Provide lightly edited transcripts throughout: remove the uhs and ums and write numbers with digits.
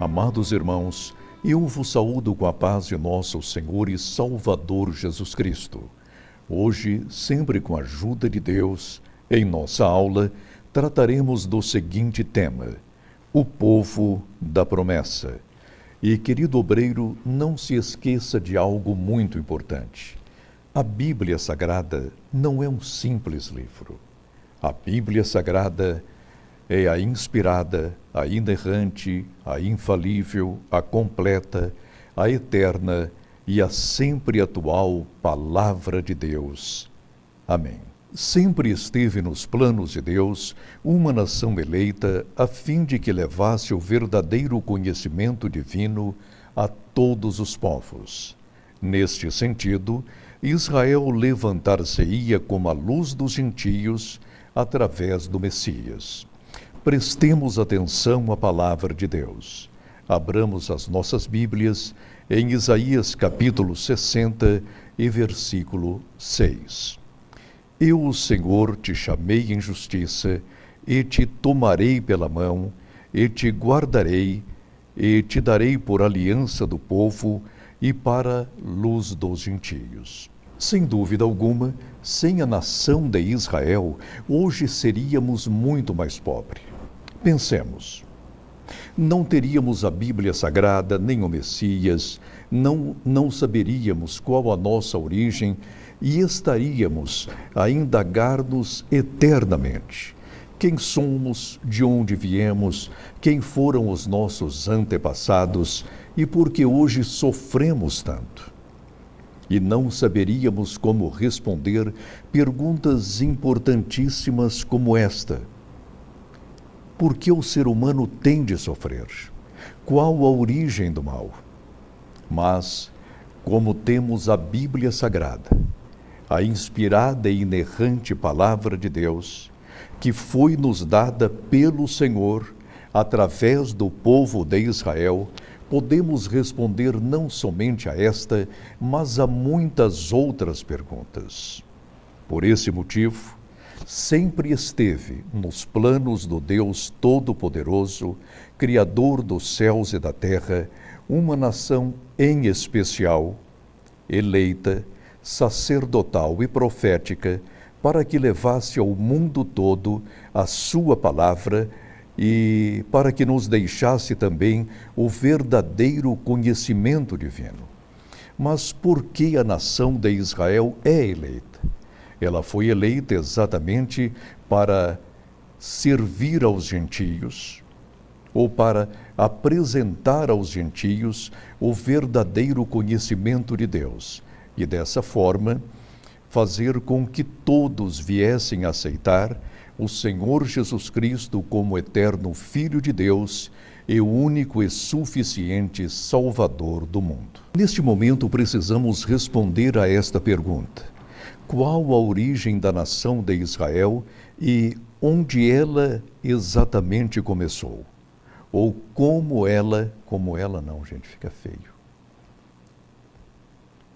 Amados irmãos, eu vos saúdo com a paz de nosso Senhor e Salvador Jesus Cristo. Hoje, sempre com a ajuda de Deus, em nossa aula, trataremos do seguinte tema: o povo da promessa. E, querido obreiro, não se esqueça de algo muito importante. A Bíblia Sagrada não é um simples livro. A Bíblia Sagrada é a inspirada, a inerrante, a infalível, a completa, a eterna e a sempre atual Palavra de Deus. Amém. Sempre esteve nos planos de Deus uma nação eleita a fim de que levasse o verdadeiro conhecimento divino a todos os povos. Neste sentido, Israel levantar-se-ia como a luz dos gentios através do Messias. Prestemos atenção à palavra de Deus. Abramos as nossas Bíblias em Isaías capítulo 60 e versículo 6. Eu, o Senhor, te chamei em justiça, e te tomarei pela mão, e te guardarei, e te darei por aliança do povo e para luz dos gentios. Sem dúvida alguma, sem a nação de Israel, hoje seríamos muito mais pobres. Pensemos, não teríamos a Bíblia Sagrada, nem o Messias, não saberíamos qual a nossa origem e estaríamos a indagar-nos eternamente. Quem somos, de onde viemos, quem foram os nossos antepassados e por que hoje sofremos tanto? E não saberíamos como responder perguntas importantíssimas como esta: por que o ser humano tem de sofrer? Qual a origem do mal? Mas, como temos a Bíblia Sagrada, a inspirada e inerrante Palavra de Deus, que foi nos dada pelo Senhor, através do povo de Israel, podemos responder não somente a esta, mas a muitas outras perguntas. Por esse motivo, sempre esteve nos planos do Deus Todo-Poderoso, Criador dos céus e da terra, uma nação em especial, eleita, sacerdotal e profética, para que levasse ao mundo todo a sua palavra e para que nos deixasse também o verdadeiro conhecimento divino. Mas por que a nação de Israel é eleita? Ela foi eleita exatamente para servir aos gentios, ou para apresentar aos gentios o verdadeiro conhecimento de Deus, e dessa forma fazer com que todos viessem a aceitar o Senhor Jesus Cristo como eterno Filho de Deus e o único e suficiente Salvador do mundo. Neste momento precisamos responder a esta pergunta: qual a origem da nação de Israel e onde ela exatamente começou? Ou como ela não, gente, fica feio.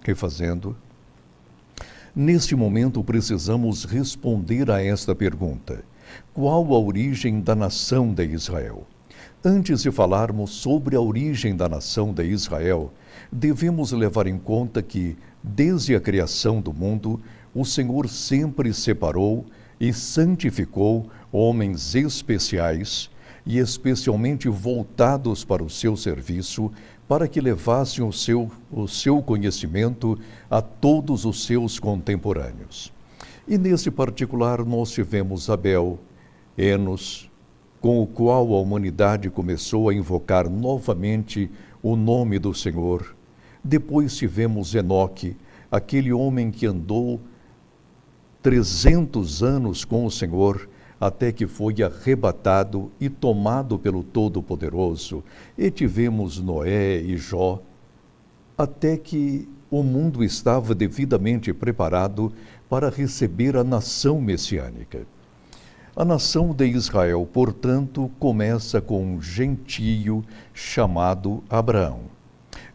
Refazendo, neste momento precisamos responder a esta pergunta: qual a origem da nação de Israel? Antes de falarmos sobre a origem da nação de Israel, devemos levar em conta que, desde a criação do mundo, o Senhor sempre separou e santificou homens especiais e especialmente voltados para o seu serviço, para que levassem o seu conhecimento a todos os seus contemporâneos. E nesse particular nós tivemos Abel, Enos, com o qual a humanidade começou a invocar novamente o nome do Senhor. Depois tivemos Enoque, aquele homem que andou 300 anos com o Senhor, até que foi arrebatado e tomado pelo Todo-Poderoso. E tivemos Noé e Jó, até que o mundo estava devidamente preparado para receber a nação messiânica. A nação de Israel, portanto, começa com um gentio chamado Abraão.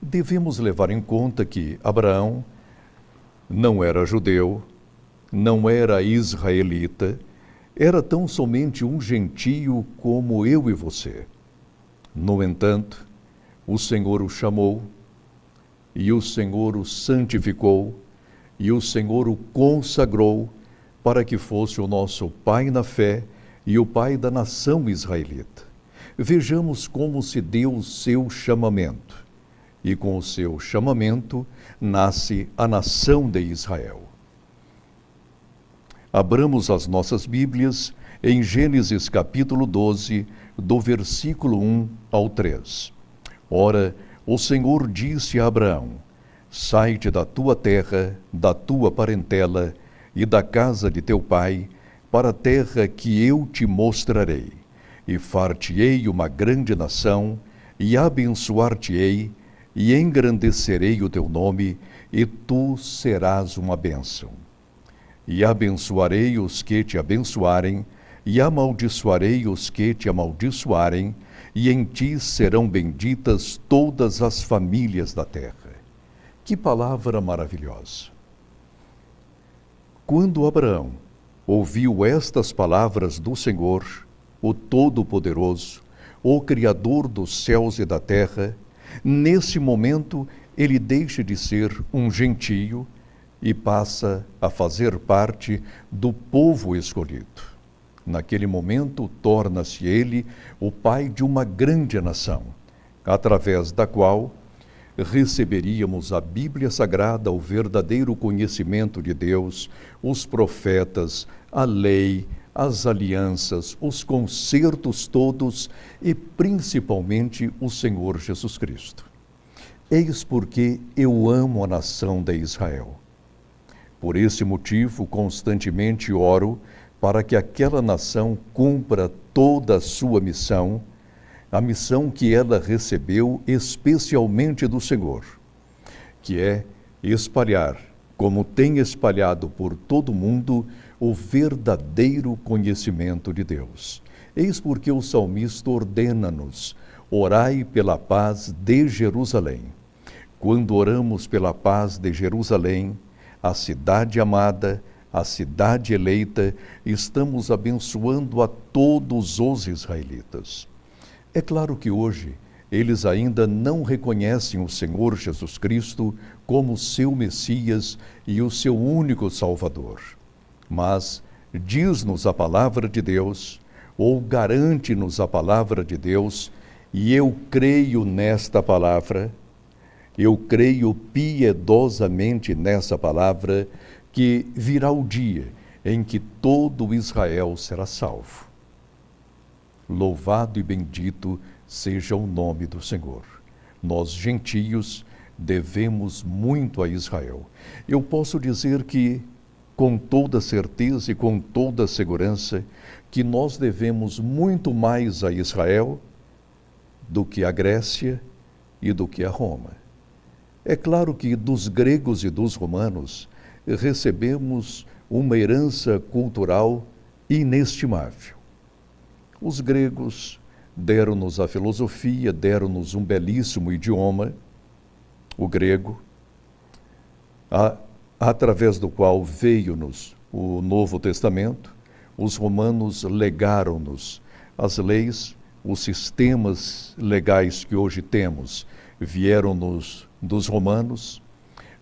Devemos levar em conta que Abraão não era judeu, não era israelita, era tão somente um gentio como eu e você. No entanto, o Senhor o chamou, e o Senhor o santificou, e o Senhor o consagrou, para que fosse o nosso pai na fé e o pai da nação israelita. Vejamos como se deu o seu chamamento. E com o seu chamamento nasce a nação de Israel. Abramos as nossas Bíblias em Gênesis capítulo 12, do versículo 1 ao 3. Ora, o Senhor disse a Abraão: sai-te da tua terra, da tua parentela e da casa de teu pai, para a terra que eu te mostrarei, e far-te-ei uma grande nação, e abençoar-te-ei, e engrandecerei o teu nome, e tu serás uma bênção. E abençoarei os que te abençoarem, e amaldiçoarei os que te amaldiçoarem, e em ti serão benditas todas as famílias da terra. Que palavra maravilhosa! Quando Abraão ouviu estas palavras do Senhor, o Todo-Poderoso, o Criador dos céus e da terra, nesse momento ele deixa de ser um gentio e passa a fazer parte do povo escolhido. Naquele momento, torna-se ele o pai de uma grande nação, através da qual receberíamos a Bíblia Sagrada, o verdadeiro conhecimento de Deus, os profetas, a lei, as alianças, os concertos todos e principalmente o Senhor Jesus Cristo. Eis porque eu amo a nação de Israel. Por esse motivo, constantemente oro para que aquela nação cumpra toda a sua missão, a missão que ela recebeu especialmente do Senhor, que é espalhar, como tem espalhado por todo o mundo, o verdadeiro conhecimento de Deus. Eis porque o salmista ordena-nos: orai pela paz de Jerusalém. Quando oramos pela paz de Jerusalém, a cidade amada, a cidade eleita, estamos abençoando a todos os israelitas. É claro que hoje eles ainda não reconhecem o Senhor Jesus Cristo como seu Messias e o seu único Salvador. Mas diz-nos a palavra de Deus, ou garante-nos a palavra de Deus, e eu creio nesta palavra, eu creio piedosamente nessa palavra, que virá o dia em que todo Israel será salvo. Louvado e bendito seja o nome do Senhor. Nós, gentios, devemos muito a Israel. Eu posso dizer que, com toda certeza e com toda segurança, que nós devemos muito mais a Israel do que a Grécia e do que a Roma. É claro que dos gregos e dos romanos recebemos uma herança cultural inestimável. Os gregos deram-nos a filosofia, deram-nos um belíssimo idioma, o grego, através do qual veio-nos o Novo Testamento. Os romanos legaram-nos as leis, os sistemas legais que hoje temos vieram-nos dos romanos,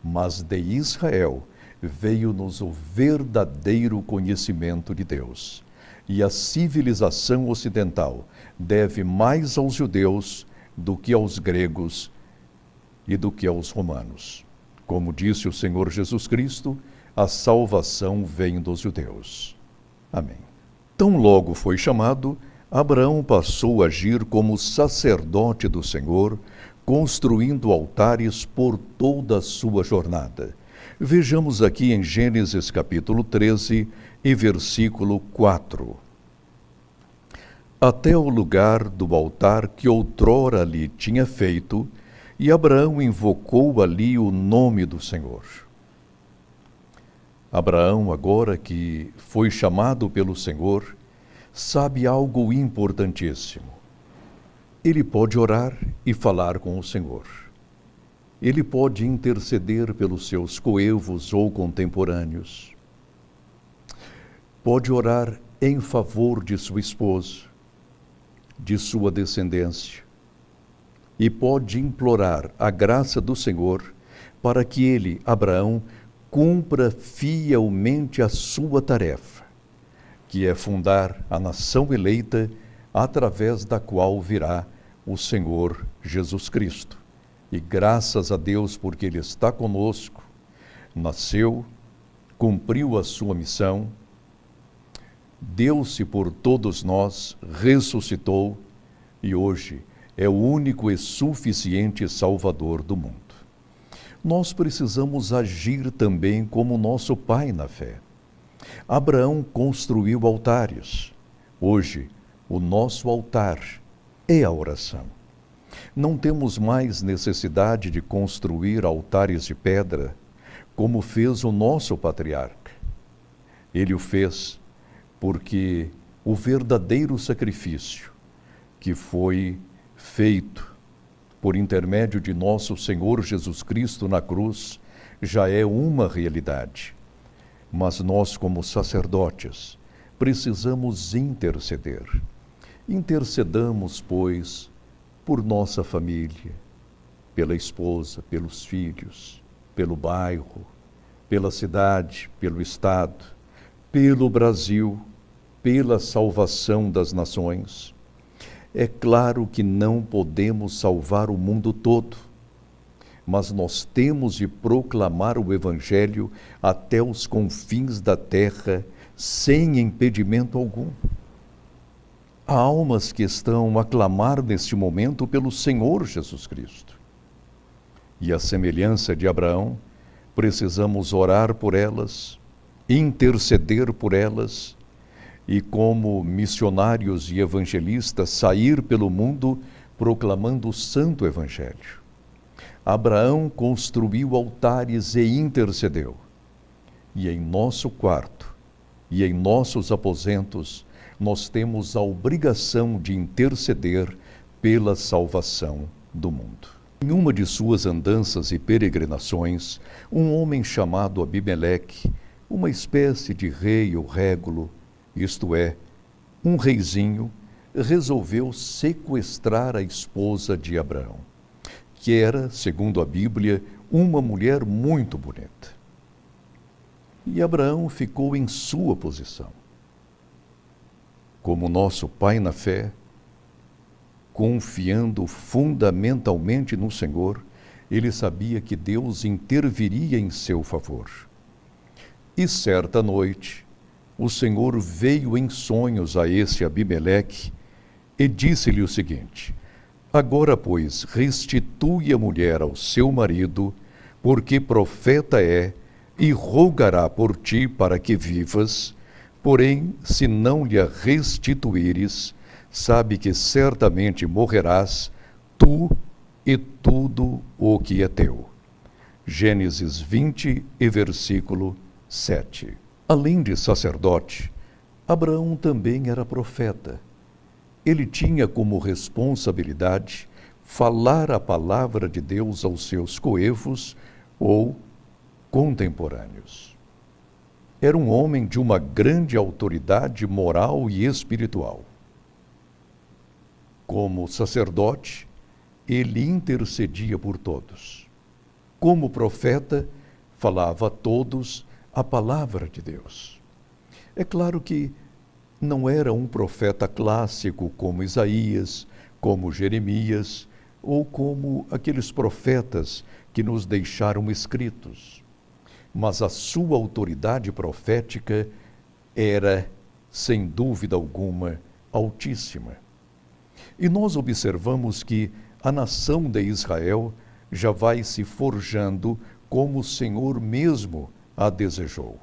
mas de Israel veio-nos o verdadeiro conhecimento de Deus. E a civilização ocidental deve mais aos judeus do que aos gregos e do que aos romanos. Como disse o Senhor Jesus Cristo, a salvação vem dos judeus. Amém. Tão logo foi chamado, Abraão passou a agir como sacerdote do Senhor, construindo altares por toda a sua jornada. Vejamos aqui em Gênesis capítulo 13 e versículo 4. Até o lugar do altar que outrora ali tinha feito, e Abraão invocou ali o nome do Senhor. Abraão, agora que foi chamado pelo Senhor, sabe algo importantíssimo. Ele pode orar e falar com o Senhor. Ele pode interceder pelos seus coevos ou contemporâneos. Pode orar em favor de sua esposa, de sua descendência. e pode implorar a graça do Senhor para que ele, Abraão, cumpra fielmente a sua tarefa, que é fundar a nação eleita através da qual virá o Senhor Jesus Cristo. E graças a Deus porque Ele está conosco, nasceu, cumpriu a sua missão, deu-se por todos nós, ressuscitou e hoje é o único e suficiente Salvador do mundo. Nós precisamos agir também como nosso pai na fé. Abraão construiu altares. Hoje, o nosso altar é a oração. Não temos mais necessidade de construir altares de pedra, como fez o nosso patriarca. Ele o fez porque o verdadeiro sacrifício que foi feito por intermédio de nosso Senhor Jesus Cristo na cruz já é uma realidade. Mas nós, como sacerdotes, precisamos interceder. Intercedamos, pois, por nossa família, pela esposa, pelos filhos, pelo bairro, pela cidade, pelo estado, pelo Brasil, pela salvação das nações. É claro que não podemos salvar o mundo todo, mas nós temos de proclamar o Evangelho até os confins da terra, sem impedimento algum. Há almas que estão a clamar neste momento pelo Senhor Jesus Cristo. E à semelhança de Abraão, precisamos orar por elas, interceder por elas, e como missionários e evangelistas sair pelo mundo proclamando o santo evangelho. Abraão construiu altares e intercedeu. E em nosso quarto e em nossos aposentos nós temos a obrigação de interceder pela salvação do mundo. Em uma de suas andanças e peregrinações, um homem chamado Abimeleque, uma espécie de rei ou régulo, isto é, um reizinho, resolveu sequestrar a esposa de Abraão, que era, segundo a Bíblia, uma mulher muito bonita. E Abraão ficou em sua posição. Como nosso pai na fé, confiando fundamentalmente no Senhor, ele sabia que Deus interviria em seu favor. E certa noite, o Senhor veio em sonhos a esse Abimeleque e disse-lhe o seguinte: agora, pois, restitui a mulher ao seu marido, porque profeta é, e rogará por ti para que vivas, porém, se não lhe a restituíres, sabe que certamente morrerás, tu e tudo o que é teu. Gênesis 20 e versículo 7. Além de sacerdote, Abraão também era profeta. Ele tinha como responsabilidade falar a palavra de Deus aos seus coevos ou contemporâneos. Era um homem de uma grande autoridade moral e espiritual. Como sacerdote, ele intercedia por todos. Como profeta, falava a todos a palavra de Deus. É claro que não era um profeta clássico como Isaías, como Jeremias, ou como aqueles profetas que nos deixaram escritos. Mas a sua autoridade profética era, sem dúvida alguma, altíssima. E nós observamos que a nação de Israel já vai se forjando como o Senhor mesmo a desejou.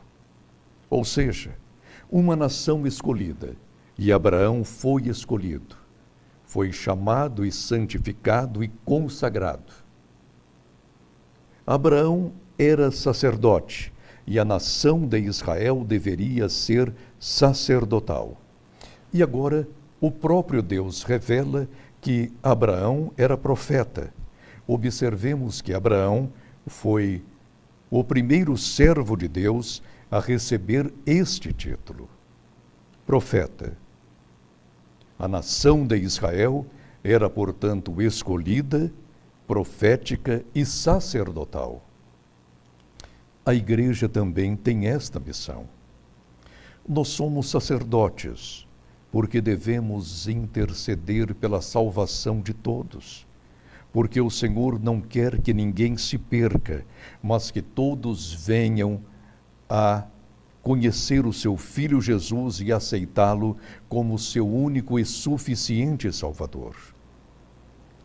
Ou seja, uma nação escolhida, e Abraão foi escolhido, foi chamado e santificado e consagrado. Abraão era sacerdote, e a nação de Israel deveria ser sacerdotal. E agora, o próprio Deus revela que Abraão era profeta. Observemos que Abraão foi o primeiro servo de Deus a receber este título, profeta. A nação de Israel Era, portanto, escolhida, profética e sacerdotal. A Igreja também tem esta missão. Nós somos sacerdotes, porque devemos interceder pela salvação de todos. Porque o Senhor não quer que ninguém se perca, mas que todos venham a conhecer o seu Filho Jesus e aceitá-lo como seu único e suficiente Salvador.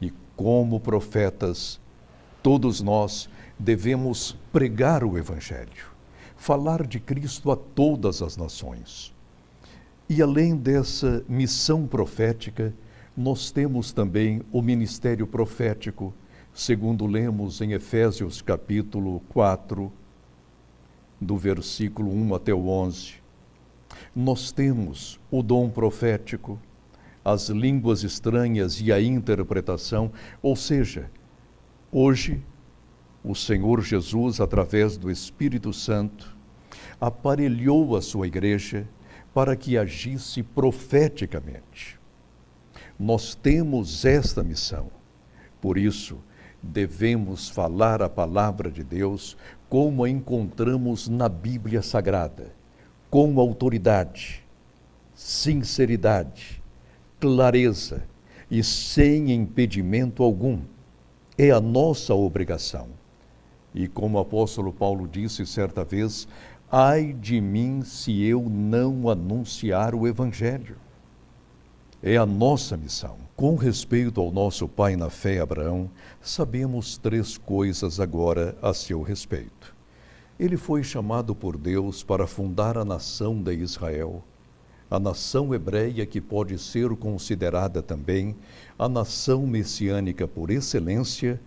E como profetas, todos nós devemos pregar o Evangelho, falar de Cristo a todas as nações. E além dessa missão profética, nós temos também o ministério profético, segundo lemos em Efésios capítulo 4, do versículo 1 até o 11. Nós temos o dom profético, as línguas estranhas e a interpretação, ou seja, hoje o Senhor Jesus, através do Espírito Santo, aparelhou a sua igreja para que agisse profeticamente. Nós temos esta missão, por isso devemos falar a palavra de Deus como a encontramos na Bíblia Sagrada, com autoridade, sinceridade, clareza e sem impedimento algum. É a nossa obrigação. E como o apóstolo Paulo disse certa vez, ai de mim se eu não anunciar o Evangelho. É a nossa missão. Com respeito ao nosso pai na fé, Abraão, sabemos 3 coisas agora a seu respeito. Ele foi chamado por Deus para fundar a nação de Israel, a nação hebreia que pode ser considerada também a nação messiânica por excelência,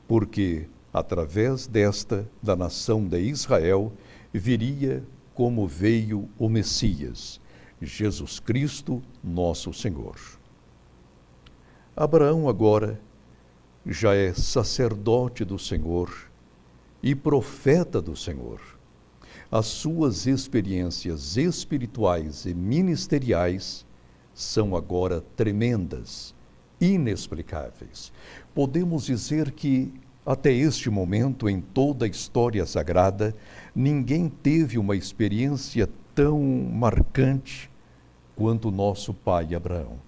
porque através desta, da nação de Israel, viria como veio o Messias, Jesus Cristo, nosso Senhor. Abraão agora já é sacerdote do Senhor e profeta do Senhor. As suas experiências espirituais e ministeriais são agora tremendas, inexplicáveis. Podemos dizer que, até este momento, em toda a história sagrada, ninguém teve uma experiência tão marcante quanto nosso pai Abraão.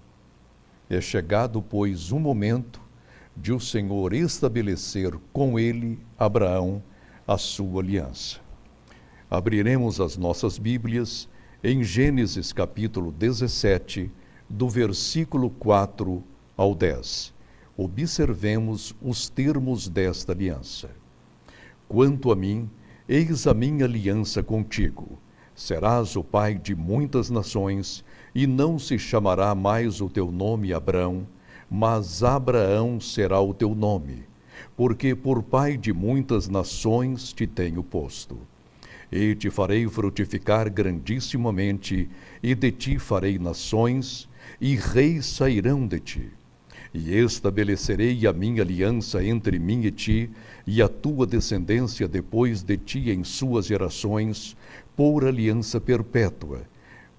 É chegado, pois, um momento de o Senhor estabelecer com ele, Abraão, a sua aliança. Abriremos as nossas Bíblias em Gênesis capítulo 17, do versículo 4 ao 10. Observemos os termos desta aliança. Quanto a mim, eis a minha aliança contigo. Serás o pai de muitas nações, e não se chamará mais o teu nome Abrão, mas Abraão será o teu nome, porque por pai de muitas nações te tenho posto. E te farei frutificar grandissimamente, e de ti farei nações, e reis sairão de ti. E estabelecerei a minha aliança entre mim e ti, e a tua descendência depois de ti em suas gerações, por aliança perpétua,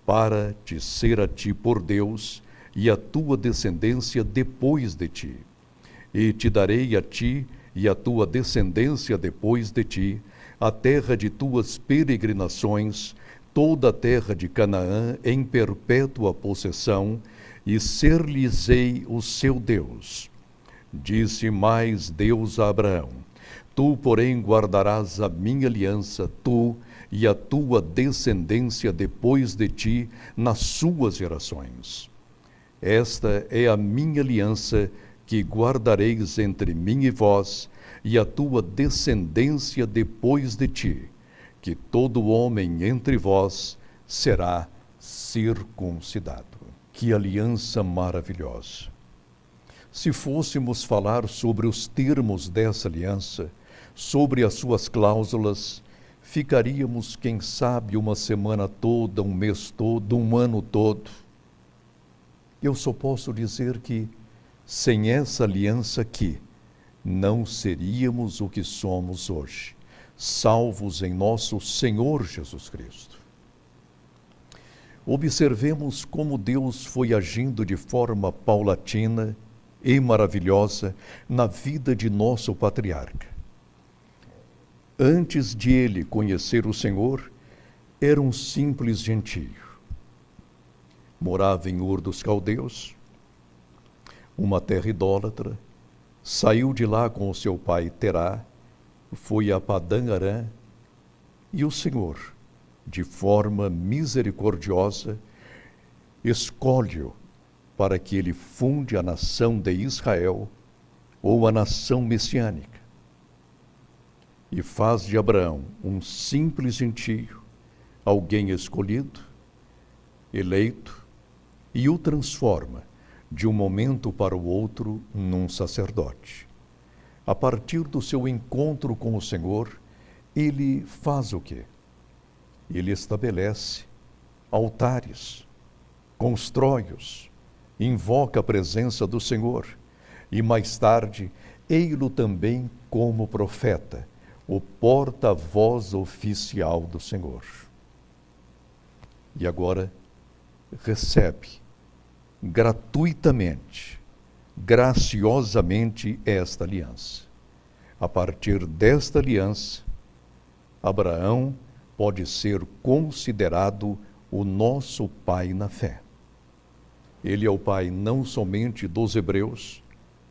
para te ser a ti por Deus, e a tua descendência depois de ti. E te darei a ti e a tua descendência depois de ti, a terra de tuas peregrinações, toda a terra de Canaã em perpétua possessão, e ser-lhes-ei o seu Deus. Disse mais Deus a Abraão: Tu, porém, guardarás a minha aliança, tu e a tua descendência depois de ti, nas suas gerações. Esta é a minha aliança que guardareis entre mim e vós, e a tua descendência depois de ti, que todo homem entre vós será circuncidado. Que aliança maravilhosa! Se fôssemos falar sobre os termos dessa aliança, sobre as suas cláusulas, ficaríamos, quem sabe, uma semana toda, um mês todo, um ano todo. Eu só posso dizer que, sem essa aliança aqui, não seríamos o que somos hoje, salvos em nosso Senhor Jesus Cristo. Observemos como Deus foi agindo de forma paulatina e maravilhosa na vida de nosso patriarca. Antes de ele conhecer o Senhor, era um simples gentio. Morava em Ur dos Caldeus, uma terra idólatra. Saiu de lá com o seu pai Terá, foi a Padã Arã, e o Senhor, de forma misericordiosa, escolhe-o para que ele funde a nação de Israel, ou a nação messiânica, e faz de Abraão um simples gentio, alguém escolhido, eleito, e o transforma de um momento para o outro num sacerdote. A partir do seu encontro com o Senhor, ele faz o quê? Ele estabelece altares, constrói-os, invoca a presença do Senhor e mais tarde, ei-lo também como profeta, o porta-voz oficial do Senhor. E agora recebe gratuitamente, graciosamente esta aliança. A partir desta aliança, Abraão pode ser considerado o nosso pai na fé. Ele é o pai não somente dos hebreus,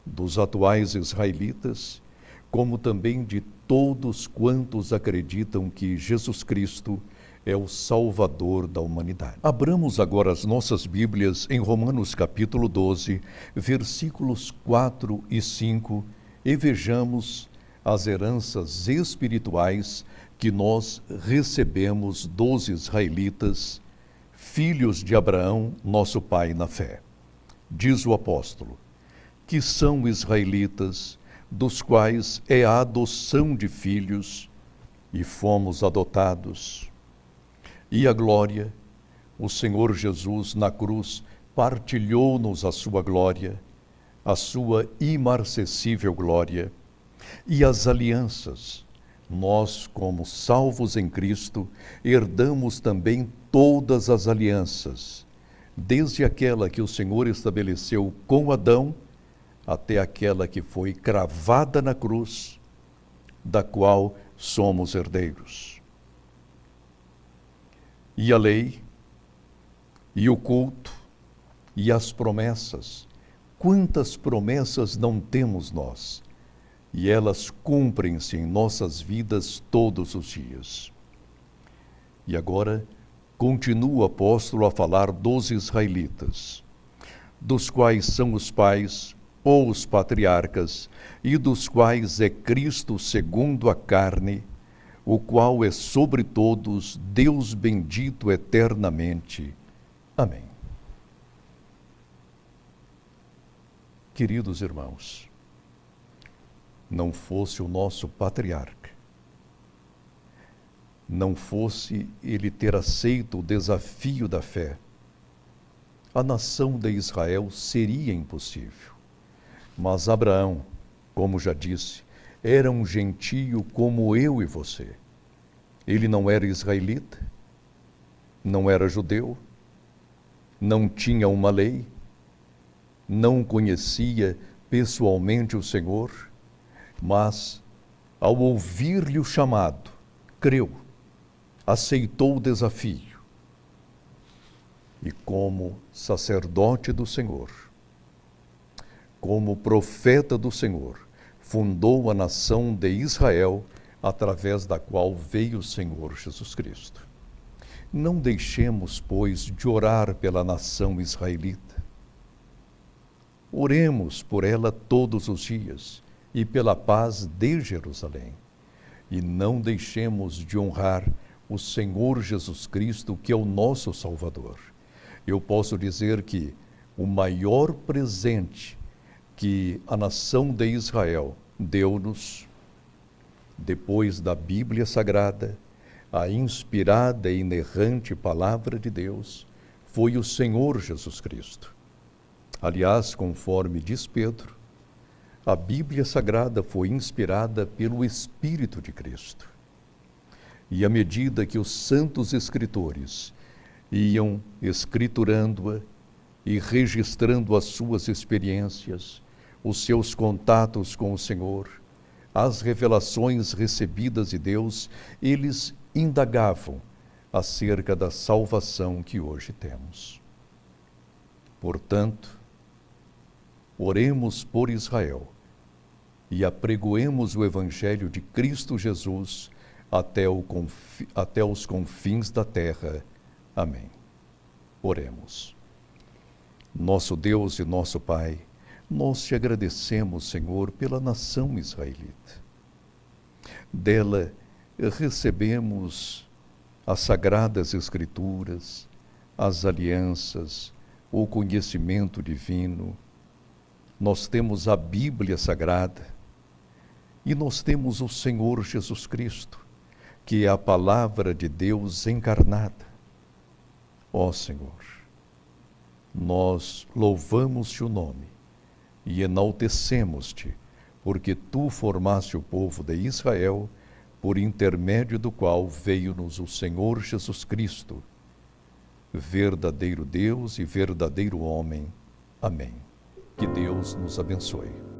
dos atuais israelitas, como também de todos quantos acreditam que Jesus Cristo é o Salvador da humanidade. Abramos agora as nossas Bíblias em Romanos capítulo 12, versículos 4 e 5, e vejamos as heranças espirituais que nós recebemos dos israelitas, filhos de Abraão, nosso pai na fé. Diz o apóstolo, que são israelitas, dos quais é a adoção de filhos, e fomos adotados. E a glória, o Senhor Jesus na cruz partilhou-nos a sua glória, a sua imarcessível glória, e as alianças. Nós, como salvos em Cristo, herdamos também todas as alianças, desde aquela que o Senhor estabeleceu com Adão, até aquela que foi cravada na cruz, da qual somos herdeiros. E a lei, e o culto, e as promessas. Quantas promessas não temos nós? E elas cumprem-se em nossas vidas todos os dias. E agora, continua o apóstolo a falar dos israelitas, dos quais são os pais ou os patriarcas, e dos quais é Cristo segundo a carne, o qual é sobre todos Deus bendito eternamente. Amém. Queridos irmãos, não fosse o nosso patriarca, não fosse ele ter aceito o desafio da fé, a nação de Israel seria impossível. Mas Abraão, como já disse, era um gentio como eu e você. Ele não era israelita, não era judeu, não tinha uma lei, não conhecia pessoalmente o Senhor, mas, ao ouvir-lhe o chamado, creu, aceitou o desafio. E como sacerdote do Senhor, como profeta do Senhor, fundou a nação de Israel, através da qual veio o Senhor Jesus Cristo. Não deixemos, pois, de orar pela nação israelita. Oremos por ela todos os dias e pela paz de Jerusalém. E não deixemos de honrar o Senhor Jesus Cristo, que é o nosso Salvador. Eu posso dizer que o maior presente que a nação de Israel deu-nos, depois da Bíblia Sagrada, a inspirada e inerrante Palavra de Deus, foi o Senhor Jesus Cristo. Aliás, conforme diz Pedro, a Bíblia Sagrada foi inspirada pelo Espírito de Cristo. E à medida que os santos escritores iam escriturando-a e registrando as suas experiências, os seus contatos com o Senhor, as revelações recebidas de Deus, eles indagavam acerca da salvação que hoje temos. Portanto, oremos por Israel e apregoemos o Evangelho de Cristo Jesus até os confins da terra. Amém. Oremos. Nosso Deus e nosso Pai, nós te agradecemos, Senhor, pela nação israelita. Dela recebemos as sagradas Escrituras, as alianças, o conhecimento divino. Nós temos a Bíblia Sagrada e nós temos o Senhor Jesus Cristo, que é a palavra de Deus encarnada. Ó Senhor, nós louvamos-te o nome e enaltecemos-te, porque tu formaste o povo de Israel, por intermédio do qual veio-nos o Senhor Jesus Cristo, verdadeiro Deus e verdadeiro homem. Amém. Que Deus nos abençoe.